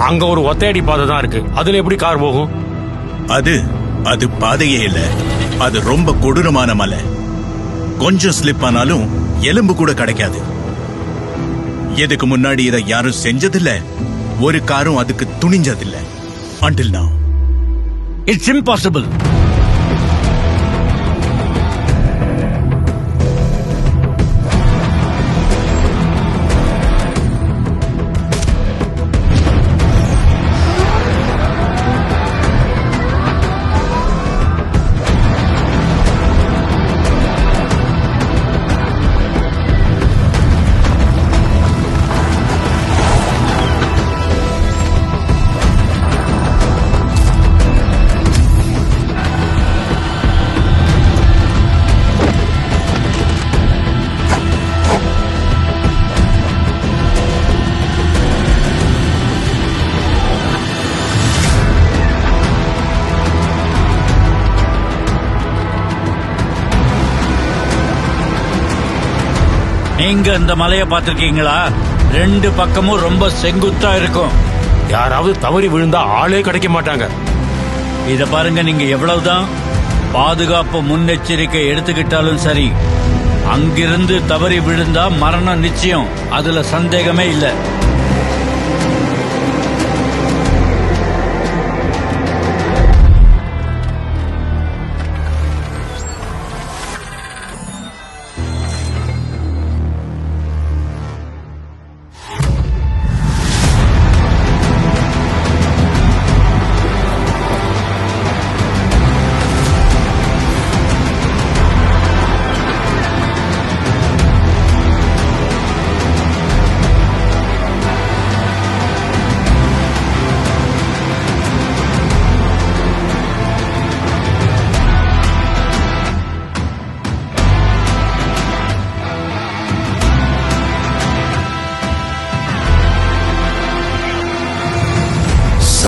அங்க ஒரு ஒத்தையடி பாதை தான் இருக்கு, அதுல எப்படி கார் போகும்? அது பாதையே இல்ல, அது ரொம்ப கொடூரமான மலை. கொஞ்சம் ஸ்லிப் ஆனாலும் எலும்பு கூட கிடைக்காது. எதுக்கு முன்னாடி இதை யாரும் செஞ்சதில்ல, ஒரு காரும் அதுக்கு துணிஞ்சதில்ல. until now. It's impossible. நீங்க இந்த மலைய பாத்திருக்கீங்களா? ரெண்டு பக்கமும் ரொம்ப செங்குத்தா இருக்கும். யாராவது தவறி விழுந்தா ஆளே கிடைக்க மாட்டாங்க. இத பாருங்க, நீங்க எவ்வளவுதான் பாதுகாப்பு முன்னெச்சரிக்கை எடுத்துக்கிட்டாலும் சரி, அங்கிருந்து தவறி விழுந்தா மரணம் நிச்சயம். அதுல சந்தேகமே இல்லை.